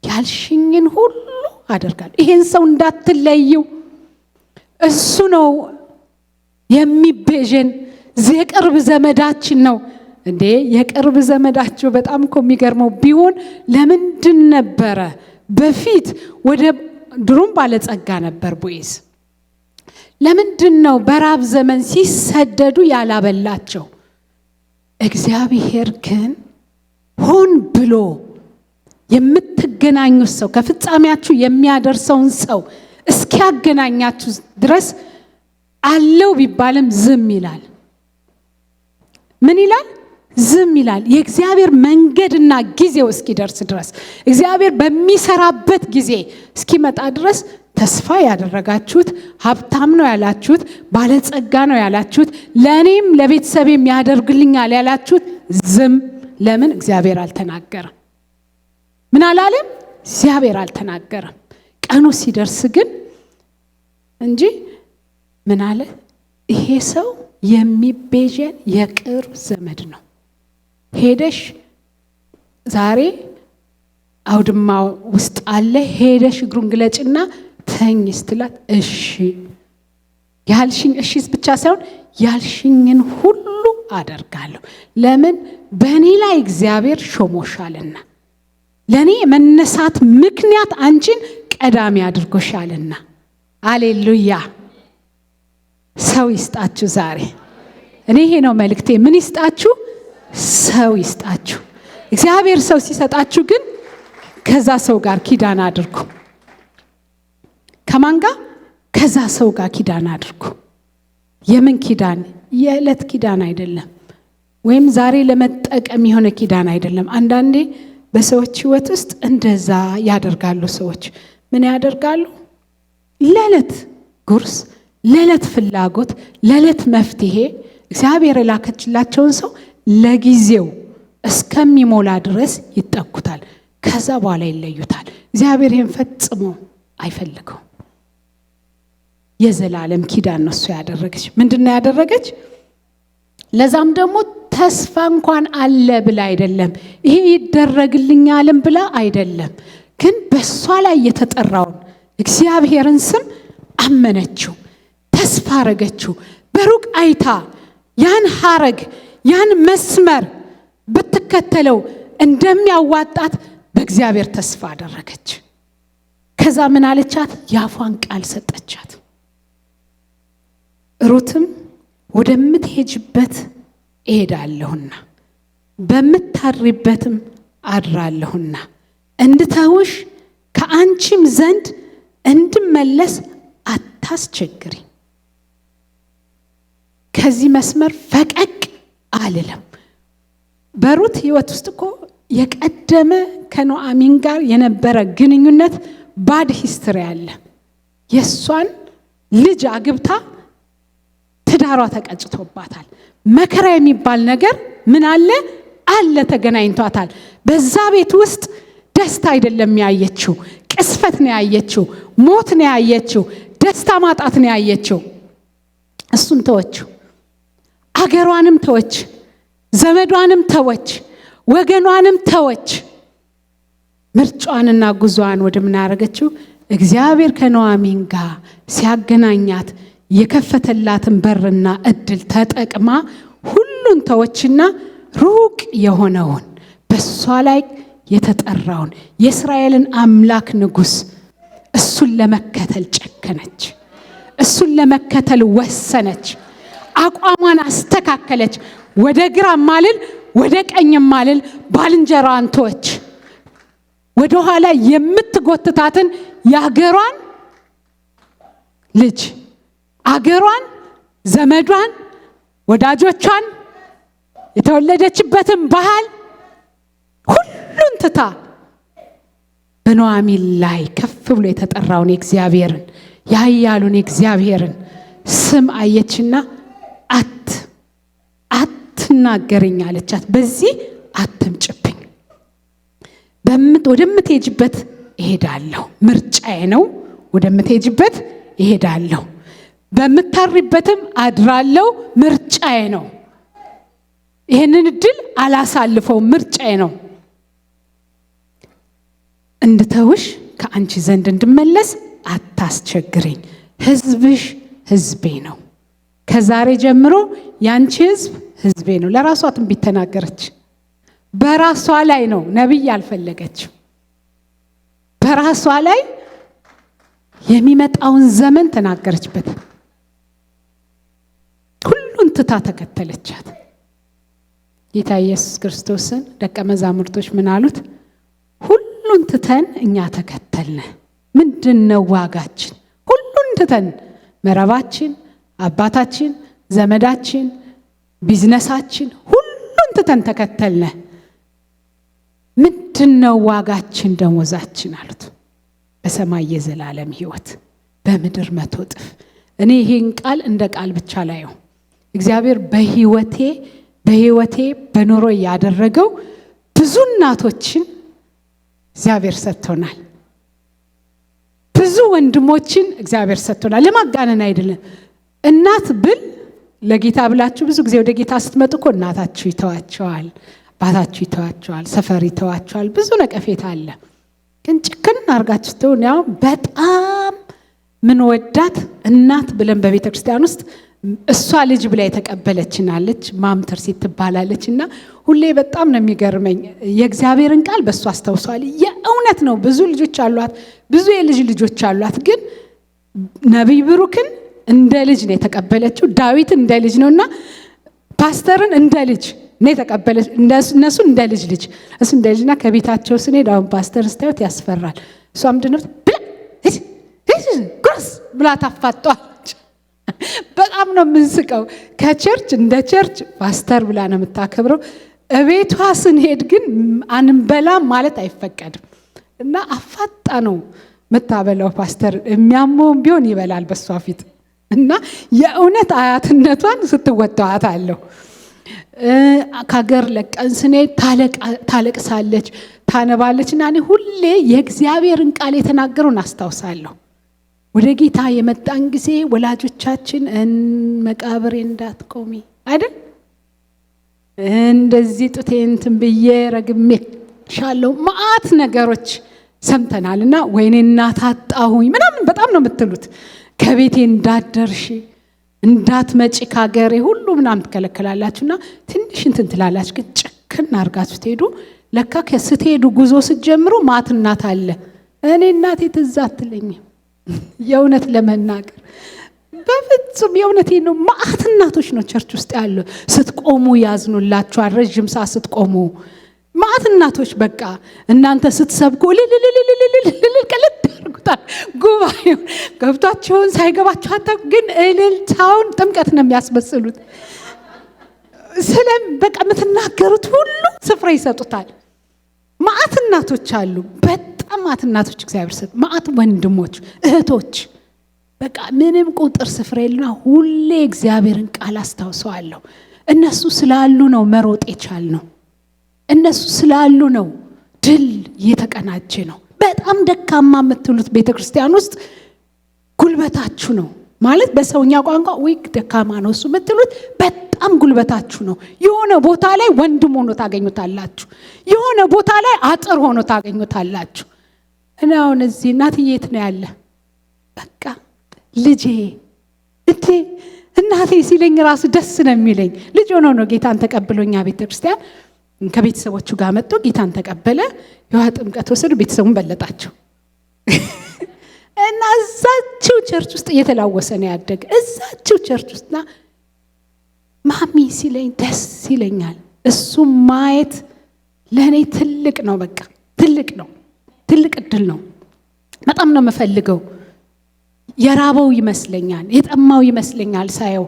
ያልሽኝን ሁሉ አደርጋለሁ። ይሄን ሰው እንዳትለዩ፣ እሱ ነው የሚቤዠን። የቅርብ ዘመዳችን ነው። እንዴ የቅርብ ዘመዳችሁ በጣም እኮ የሚገርመው ቢሆን ለምንድን ነበረ በፊት ወደ ድሮም ባለጸጋ ነበር ቦዔዝ። ለምንድን ነው በራብ ዘመን ሲሰደዱ ያላበላቸው? እግዚአብሔር ግን ሆን ብሎ የምትገናኙት ሰው ከፍጻሜያችሁ የሚያደርሰውን ሰው እስኪያገናኛችሁ ድረስ አለው ቢባልም ዝም ይላል። ምን ይላል? ዝም ይላል። የእግዚአብሔር መንገድና ጊዜው እስኪደርስ ድረስ እግዚአብሔር በሚሰራበት ጊዜ እስኪመጣ ድረስ ተስፋ ያደረጋችሁት ሀብታም ነው ያላችሁት፣ ባለጸጋ ነው ያላችሁት፣ ለእኔም ለቤተሰቤም ያደርግልኛል ያላችሁት ዝም። ለምን? እግዚአብሔር አልተናገረም። ምን አላለም? እግዚአብሔር አልተናገረም። ቀኑ ሲደርስ ግን እንጂ ምን አለ? ይሄ ሰው የሚቤዠን የቅርብ ዘመድ ነው። ሄደሽ ዛሬ አውድማ ውስጥ አለ፣ ሄደሽ እግሩን ግለጭና ተኝ ስትላት እሺ ያልሽኝ፣ እሺ ብቻ ሳይሆን ያልሽኝን ሁሉ አደርጋለሁ። ለምን? በእኔ ላይ እግዚአብሔር ሾሞሻልና፣ ለእኔ መነሳት ምክንያት አንቺን ቀዳሚ አድርጎሻልና። አሌሉያ። ሰው ይስጣችሁ ዛሬ። እኔ ይሄ ነው መልእክቴ። ምን ይስጣችሁ? ሰው ይስጣችሁ። እግዚአብሔር ሰው ሲሰጣችሁ ግን ከዛ ሰው ጋር ኪዳን አድርጉ። ከማን ጋር? ከዛ ሰው ጋር ኪዳን አድርጉ። የምን ኪዳን? የዕለት ኪዳን አይደለም፣ ወይም ዛሬ ለመጠቀም የሆነ ኪዳን አይደለም። አንዳንዴ በሰዎች ሕይወት ውስጥ እንደዛ ያደርጋሉ። ሰዎች ምን ያደርጋሉ? ለዕለት ጉርስ፣ ለዕለት ፍላጎት፣ ለዕለት መፍትሄ እግዚአብሔር የላከችላቸውን ሰው ለጊዜው እስከሚሞላ ድረስ ይጠኩታል። ከዛ በኋላ ይለዩታል። እግዚአብሔር ይህን ፈጽሞ አይፈልገው። የዘላለም ኪዳን ነው እሱ ያደረገች። ምንድነው ያደረገች? ለዛም ደግሞ ተስፋ እንኳን አለ ብላ አይደለም፣ ይሄ ይደረግልኛልም ብላ አይደለም፣ ግን በእሷ ላይ የተጠራውን እግዚአብሔርን ስም አመነችው፣ ተስፋ አረገችው። በሩቅ አይታ ያን ሐረግ ያን መስመር ብትከተለው እንደሚያዋጣት በእግዚአብሔር ተስፋ አደረገች። ከዛ ምን አለቻት? ያፏን ቃል ሰጠቻት። ሩትም ወደምትሄጅበት እሄዳለሁና በምታድሪበትም አድራለሁና እንድተውሽ ከአንቺም ዘንድ እንድመለስ አታስቸግሪ። ከዚህ መስመር ፈቀቅ አልልም። በሩት ሕይወት ውስጥ እኮ የቀደመ ከኑኃሚን ጋር የነበረ ግንኙነት ባድ ሂስትሪ አለ። የእሷን ልጅ አግብታ ትዳሯ ተቀጭቶባታል። መከራ የሚባል ነገር ምን አለ ተገናኝቷታል። በዛ ቤት ውስጥ ደስታ አይደለም ያየችው፣ ቅስፈት ነው ያየችው፣ ሞት ነው ያየችው፣ ደስታ ማጣት ነው ያየችው። እሱን ተወችው። አገሯንም ተወች፣ ዘመዷንም ተወች፣ ወገኗንም ተወች። ምርጫዋንና ጉዟን ወደ ምን አደረገችው? እግዚአብሔር ከኑኃሚን ጋር ሲያገናኛት የከፈተላትን በርና እድል ተጠቅማ ሁሉን ተወችና ሩቅ የሆነውን በሷ ላይ የተጠራውን የእስራኤልን አምላክ ንጉሥ እሱን ለመከተል ጨከነች። እሱን ለመከተል ወሰነች። አቋሟን አስተካከለች። ወደ ግራ ማልል ወደ ቀኝ ማልል ባልንጀራዋን ተወች። ወደ ኋላ የምትጎትታትን የአገሯን ልጅ፣ አገሯን፣ ዘመዷን፣ ወዳጆቿን፣ የተወለደችበትን ባህል ሁሉን ትታ በኑኃሚን ላይ ከፍ ብሎ የተጠራውን የእግዚአብሔርን ያያሉን የእግዚአብሔርን ስም አየችና አትናገረኝ አለቻት። በዚህ አትምጭብኝ፣ ወደምትሄጅበት እሄዳለሁ። ምርጫዬ ነው። ወደምትሄጅበት እሄዳለሁ፣ በምታሪበትም አድራለሁ። ምርጫዬ ነው። ይሄንን እድል አላሳልፈው። ምርጫዬ ነው። እንድተውሽ ከአንቺ ዘንድ እንድመለስ አታስቸግረኝ። ሕዝብሽ ሕዝቤ ነው። ከዛሬ ጀምሮ ያንቺ ሕዝብ ሕዝቤ ነው። ለራሷ ትንቢት ተናገረች። በራሷ ላይ ነው፣ ነቢይ አልፈለገችው። በራሷ ላይ የሚመጣውን ዘመን ተናገረችበት። ሁሉን ትታ ተከተለቻት። ጌታ ኢየሱስ ክርስቶስን ደቀ መዛሙርቶች ምን አሉት? ሁሉን ትተን እኛ ተከተልነ። ምንድነው ዋጋችን? ሁሉን ትተን መረባችን፣ አባታችን፣ ዘመዳችን፣ ቢዝነሳችን ሁሉን ትተን ተከተልነ። ምንድነው ዋጋችን ደሞዛችን አሉት። በሰማይ የዘላለም ሕይወት በምድር 100 እጥፍ። እኔ ይሄን ቃል እንደ ቃል ብቻ ላየው እግዚአብሔር በህይወቴ በኑሮ ያደረገው ብዙ እናቶችን እግዚአብሔር ሰጥቶናል። ብዙ ወንድሞችን እግዚአብሔር ሰጥቶናል። ለማጋነን አይደለም። እናት ብል ለጌታ ብላችሁ ብዙ ጊዜ ወደ ጌታ ስትመጡ እኮ እናታችሁ ይተዋቸዋል፣ አባታችሁ ይተዋቸዋል፣ ሰፈር ይተዋቸዋል። ብዙ ነቀፌታ አለ። ግን ጭክን አርጋችሁ ተውን። ያው በጣም ምን ወዳት እናት ብለን በቤተ ክርስቲያን ውስጥ እሷ ልጅ ብላ የተቀበለችናለች ማምተር ሲትባላለችና ሁሌ በጣም ነው የሚገርመኝ። የእግዚአብሔርን ቃል በእሷ አስተውሷል። የእውነት ነው። ብዙ ልጆች አሏት፣ ብዙ የልጅ ልጆች አሏት። ግን ነቢይ ብሩክን እንደ ልጅ ነው የተቀበለችው። ዳዊት እንደ ልጅ ነውና ፓስተርን እንደ ልጅ ነው የተቀበለች። እነሱ እንደ ልጅ እሱ እንደ ልጅና ከቤታቸው ስንሄድ አሁን ፓስተር ስታዩት ያስፈራል። እሷ ምንድነው ግሮስ ብላ ታፋጧለች። በጣም ነው የምንስቀው። ከቸርች እንደ ቸርች ፓስተር ብላ ነው የምታከብረው። እቤቷ ስንሄድ ግን አንበላም ማለት አይፈቀድም እና አፋጣ ነው የምታበላው። ፓስተር የሚያመውም ቢሆን ይበላል በሷ ፊት እና የእውነት አያትነቷን ስትወጣዋት አለው። ከሀገር ለቀን ስንሄድ ታለቅሳለች፣ ታነባለች እና እኔ ሁሌ የእግዚአብሔርን ቃል የተናገረውን አስታውሳለሁ። ወደ ጌታ የመጣን ጊዜ ወላጆቻችን መቃብሬ እንዳትቆሚ አይደል እንደዚህ ጡቴን ትንብዬ ረግሜ ሻለው ማአት ነገሮች ሰምተናልና ወይኔ እናት አጣሁኝ ምናምን በጣም ነው የምትሉት። ከቤቴ እንዳትደርሺ እንዳትመጪ ካገሬ ሁሉ ምናምን ትከለከላላችሁና ትንሽ እንትን ትላላችሁ። ግን ጭክና አርጋችሁ ትሄዱ። ለካ ከስትሄዱ ጉዞ ስትጀምሩ ማት እናት አለ። እኔ እናቴ ትዝ አትለኝም። የእውነት ለመናገር በፍጹም የእውነቴን ነው። ማአት እናቶች ነው ቸርች ውስጥ ያሉ። ስትቆሙ ያዝኑላችኋል። ረጅም ሰዓት ስትቆሙ ማአት እናቶች በቃ እናንተ ስትሰብኩ ልልልልልልልልል ቀለጥ ያርጉታል። ጉባኤው ገብቷቸውን ሳይገባቸው አታውቁ። ግን እልልታውን ጥምቀት ነው የሚያስመስሉት። ስለም በቃ የምትናገሩት ሁሉ ስፍራ ይሰጡታል። ማአት እናቶች አሉ። በጣም ማአት እናቶች እግዚአብሔር ሰጥ ማአት ወንድሞች እህቶች በቃ ምንም ቁጥር ስፍራ የለና ሁሌ እግዚአብሔርን ቃል አስታውሰዋለሁ። እነሱ ስላሉ ነው መሮጥ የቻልነው። እነሱ ስላሉ ነው ድል እየተቀናጀ ነው። በጣም ደካማ የምትሉት ቤተክርስቲያን ውስጥ ጉልበታችሁ ነው ማለት በሰውኛ ቋንቋ ወይ ደካማ ነው እሱ የምትሉት በጣም ጉልበታችሁ ነው። የሆነ ቦታ ላይ ወንድም ሆኖ ታገኙታላችሁ። የሆነ ቦታ ላይ አጥር ሆኖ ታገኙታላችሁ። እና አሁን እዚህ እናትዬ የት ነው ያለ? በቃ ልጄ እንዴ እናቴ ሲለኝ ራሱ ደስ ነው የሚለኝ። ልጅ ሆኖ ነው ጌታን ተቀብሎኛ ቤተክርስቲያን ከቤተሰቦቹ ጋር መጥቶ ጌታን ተቀበለ። የውሃ ጥምቀት ወሰዱ። ቤተሰቡን በለጣቸው እና እዛችው ቸርች ውስጥ እየተላወሰ ነው ያደገ። እዛችው ቸርች ውስጥና ማሚ ሲለኝ ደስ ይለኛል። እሱ ማየት ለእኔ ትልቅ ነው። በቃ ትልቅ ነው። ትልቅ እድል ነው። በጣም ነው የምፈልገው። የራበው ይመስለኛል፣ የጠማው ይመስለኛል ሳየው።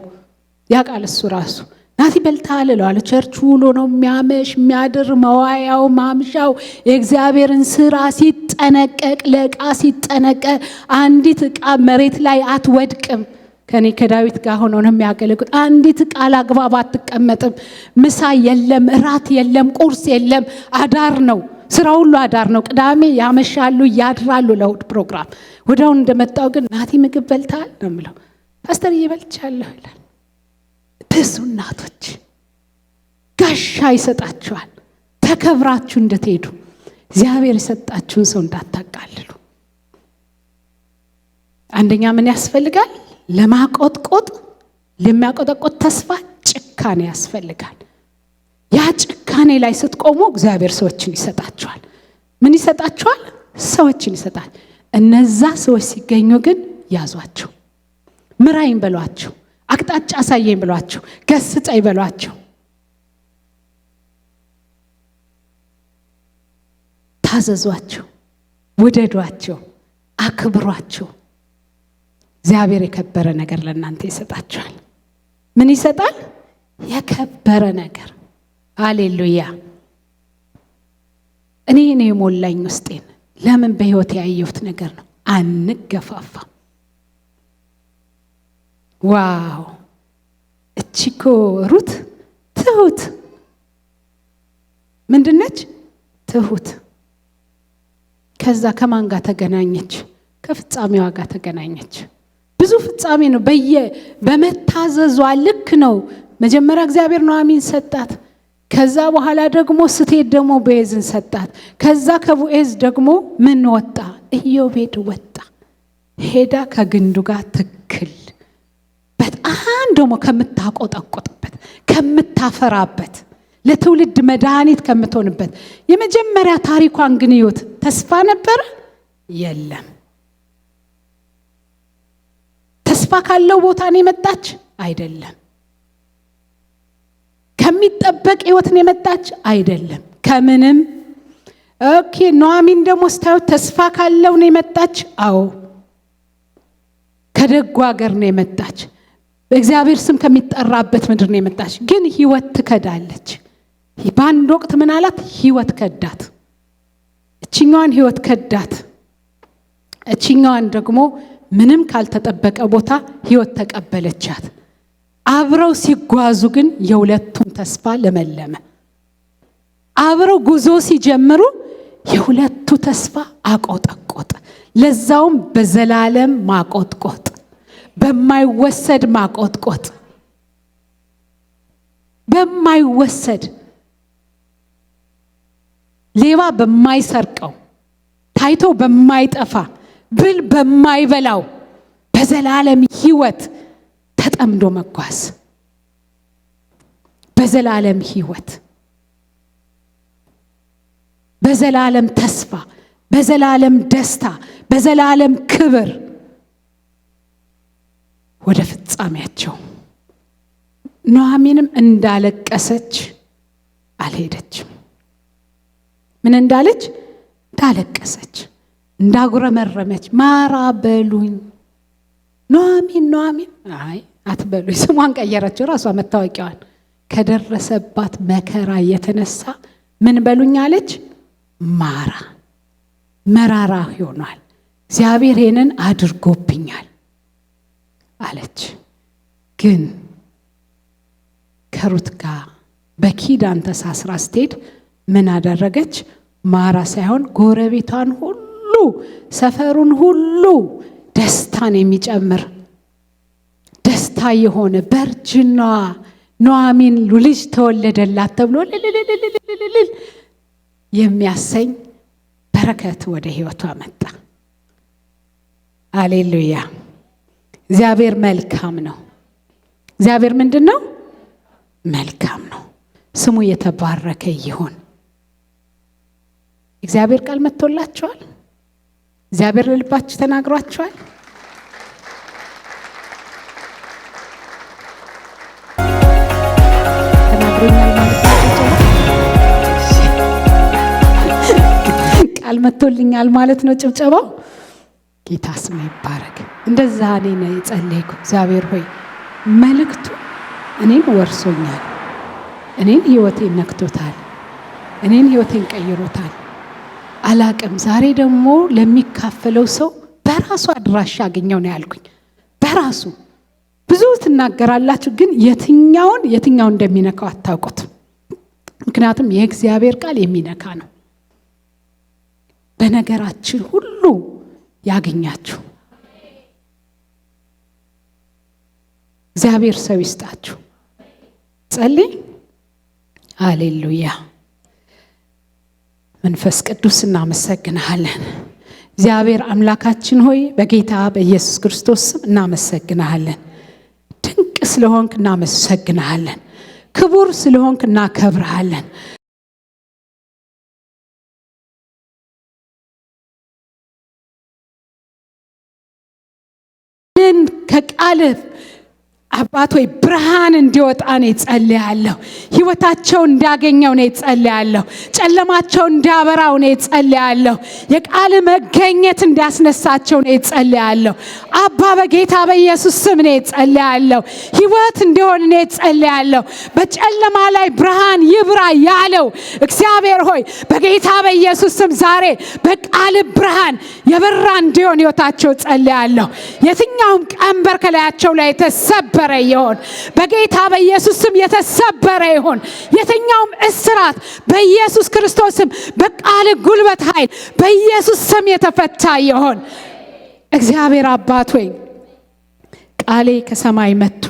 ያውቃል እሱ ራሱ ናቲ በልታል እለዋለሁ። ቸርች ውሎ ነው የሚያመሽ የሚያድር መዋያው ማምሻው የእግዚአብሔርን ስራ ሲጠነቀቅ ለዕቃ ሲጠነቀቅ አንዲት ዕቃ መሬት ላይ አትወድቅም። ከኔ ከዳዊት ጋር ሆኖ ነው የሚያገለግል። አንዲት ዕቃ አላግባብ አትቀመጥም። ምሳ የለም፣ እራት የለም፣ ቁርስ የለም። አዳር ነው ስራ ሁሉ አዳር ነው። ቅዳሜ ያመሻሉ ያድራሉ ለእሑድ ፕሮግራም። ወዲያውኑ እንደመጣው ግን ናቲ ምግብ በልታል ነው የምለው። ፓስተር እየበልቻለሁ ይላል። ብዙ እናቶች ጋሻ ይሰጣችኋል። ተከብራችሁ እንድትሄዱ እግዚአብሔር የሰጣችሁን ሰው እንዳታቃልሉ። አንደኛ ምን ያስፈልጋል? ለማቆጥቆጥ ለሚያቆጠቆጥ ተስፋ ጭካኔ ያስፈልጋል። ያ ጭካኔ ላይ ስትቆሙ እግዚአብሔር ሰዎችን ይሰጣችኋል። ምን ይሰጣችኋል? ሰዎችን ይሰጣል። እነዛ ሰዎች ሲገኙ ግን ያዟቸው፣ ምራይን በሏቸው፣ አቅጣጫ አሳየኝ ብሏቸው፣ ገስጸኝ በሏቸው። ታዘዟቸው፣ ውደዷቸው፣ አክብሯቸው። እግዚአብሔር የከበረ ነገር ለእናንተ ይሰጣችኋል። ምን ይሰጣል? የከበረ ነገር። ሃሌሉያ። እኔ ነው የሞላኝ ውስጤን። ለምን? በህይወት ያየሁት ነገር ነው። አንገፋፋም። ዋው! እቺኮ ሩት ትሁት ምንድነች? ትሁት። ከዛ ከማን ጋር ተገናኘች? ከፍጻሜዋ ጋር ተገናኘች። ብዙ ፍጻሜ ነው። በመታዘዟ ልክ ነው። መጀመሪያ እግዚአብሔር ኑኃሚን ሰጣት። ከዛ በኋላ ደግሞ ስትሄድ ደግሞ ቦዔዝን ሰጣት። ከዛ ከቦዔዝ ደግሞ ምን ወጣ? ኢዮቤድ ወጣ። ሄዳ ከግንዱ ጋር ትክል። በጣም ደግሞ ከምታቆጠቆጥበት፣ ከምታፈራበት፣ ለትውልድ መድኃኒት ከምትሆንበት የመጀመሪያ ታሪኳን ግን ይወት ተስፋ ነበረ? የለም። ተስፋ ካለው ቦታ ነው የመጣች? አይደለም። ከሚጠበቅ ህይወት ነው የመጣች? አይደለም። ከምንም ኦኬ። ኑኃሚን ደግሞ ስታዩ ተስፋ ካለው ነው የመጣች? አዎ። ከደጉ ሀገር ነው የመጣች። በእግዚአብሔር ስም ከሚጠራበት ምድር ነው የመጣች። ግን ህይወት ትከዳለች። በአንድ ወቅት ምን አላት? ህይወት ከዳት። እችኛዋን ህይወት ከዳት። እችኛዋን ደግሞ ምንም ካልተጠበቀ ቦታ ህይወት ተቀበለቻት። አብረው ሲጓዙ ግን የሁለቱም ተስፋ ለመለመ። አብረው ጉዞ ሲጀምሩ የሁለቱ ተስፋ አቆጠቆጠ። ለዛውም በዘላለም ማቆጥቆጥ፣ በማይወሰድ ማቆጥቆጥ፣ በማይወሰድ ሌባ በማይሰርቀው፣ ታይቶ በማይጠፋ፣ ብል በማይበላው በዘላለም ህይወት ተጠምዶ መጓዝ። በዘላለም ህይወት፣ በዘላለም ተስፋ፣ በዘላለም ደስታ፣ በዘላለም ክብር ወደ ፍጻሜያቸው። ኑኃሚንም እንዳለቀሰች አልሄደችም። ምን እንዳለች? እንዳለቀሰች፣ እንዳጉረመረመች። ማራ በሉኝ ኑኃሚን ኑኃሚን። አይ አትበሉኝ። ስሟን ቀየረችው፣ ራሷ መታወቂያዋን። ከደረሰባት መከራ የተነሳ ምን በሉኝ አለች? ማራ። መራራ ሆኗል፣ እግዚአብሔር ይሄንን አድርጎብኛል አለች። ግን ከሩት ጋር በኪዳን ተሳስራ ስትሄድ ምን አደረገች? ማራ ሳይሆን ጎረቤቷን ሁሉ፣ ሰፈሩን ሁሉ ደስታን የሚጨምር ደስታ የሆነ በእርጅናዋ ኑኃሚን ልጅ ተወለደላት ተብሎ ልልልልልል የሚያሰኝ በረከት ወደ ህይወቷ መጣ። ሃሌሉያ። እግዚአብሔር መልካም ነው። እግዚአብሔር ምንድን ነው? መልካም ነው። ስሙ የተባረከ ይሁን። እግዚአብሔር ቃል መጥቶላችኋል? እግዚአብሔር ለልባችሁ ተናግሯችኋል? ተናግሮኛል ማለት ነው። ቃል መጥቶልኛል ማለት ነው ጭብጨባው። ጌታ ስሙ ይባረክ። እንደዛ እኔ ነው የጸለይኩ። እግዚአብሔር ሆይ መልእክቱ እኔን ወርሶኛል፣ እኔን ህይወቴን ነክቶታል፣ እኔን ህይወቴን ቀይሮታል። አላቅም። ዛሬ ደግሞ ለሚካፈለው ሰው በራሱ አድራሻ አገኘው ነው ያልኩኝ። በራሱ ብዙ ትናገራላችሁ፣ ግን የትኛውን እንደሚነካው አታውቁትም። ምክንያቱም የእግዚአብሔር ቃል የሚነካ ነው። በነገራችን ሁሉ ያገኛችሁ። እግዚአብሔር ሰው ይስጣችሁ። ጸልይ። ሃሌሉያ። መንፈስ ቅዱስ እናመሰግንሃለን። እግዚአብሔር አምላካችን ሆይ በጌታ በኢየሱስ ክርስቶስ ስም እናመሰግንሃለን። ድንቅ ስለሆንክ እናመሰግንሃለን። ክቡር ስለሆንክ እናከብርሃለን። ከቃልህ አባት ሆይ ብርሃን እንዲወጣ ነው ጸልያለሁ። ህይወታቸው እንዳገኘው ነው ጸልያለሁ። ጨለማቸው እንዳበራው ነው ጸልያለሁ። የቃል መገኘት እንዳስነሳቸው ነው ጸልያለሁ። አባ በጌታ በኢየሱስ ስም ነው ጸልያለሁ። ህይወት እንዲሆን ነው ጸልያለሁ። በጨለማ ላይ ብርሃን ይብራ ያለው እግዚአብሔር ሆይ በጌታ በኢየሱስ ስም ዛሬ በቃል ብርሃን የበራ እንዲሆን ህይወታቸው ጸልያለሁ። የትኛውም ቀንበር ከላያቸው ላይ ተሰበረ ይሁን በጌታ በኢየሱስ ስም የተሰበረ ይሁን። የትኛውም እስራት በኢየሱስ ክርስቶስ ስም በቃል ጉልበት ኃይል በኢየሱስ ስም የተፈታ ይሁን። እግዚአብሔር አባት ሆይ ቃሌ ከሰማይ መጥቶ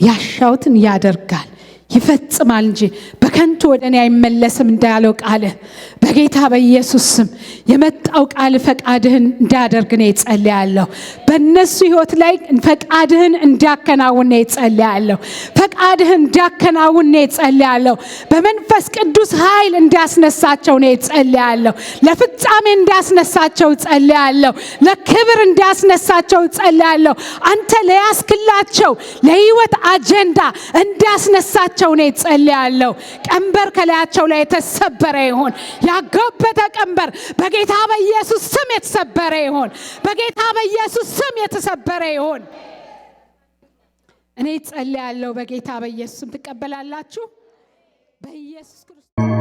ያሻውትን ያደርጋል ይፈጽማል እንጂ በከንቱ ወደኔ አይመለስም እንዳለው ቃል በጌታ በኢየሱስ ስም የመጣው ቃል ፈቃድህን እንዳደርግ ነው ጸልያለሁ። በእነሱ ህይወት ላይ ፈቃድህን እንዳከናውን ነው ጸልያለሁ። ፈቃድህን እንዳከናውን ነው ጸልያለሁ። በመንፈስ ቅዱስ ኃይል እንዳስነሳቸው ነው ጸልያለሁ። ለፍጻሜ እንዳስነሳቸው ጸልያለሁ። ለክብር እንዳስነሳቸው ጸልያለሁ። አንተ ለያስክላቸው ለህይወት አጀንዳ እንዳስነሳቸው ነው ጸልያለሁ። ቀንበር ከላያቸው ላይ የተሰበረ ይሁን። ያጎበተ ቀንበር በጌታ በኢየሱስ ስም የተሰበረ ይሁን። በጌታ በኢየሱስ ስም የተሰበረ ይሁን። እኔ ጸልያለሁ በጌታ በኢየሱስ ስም። ትቀበላላችሁ በኢየሱስ ክርስቶስ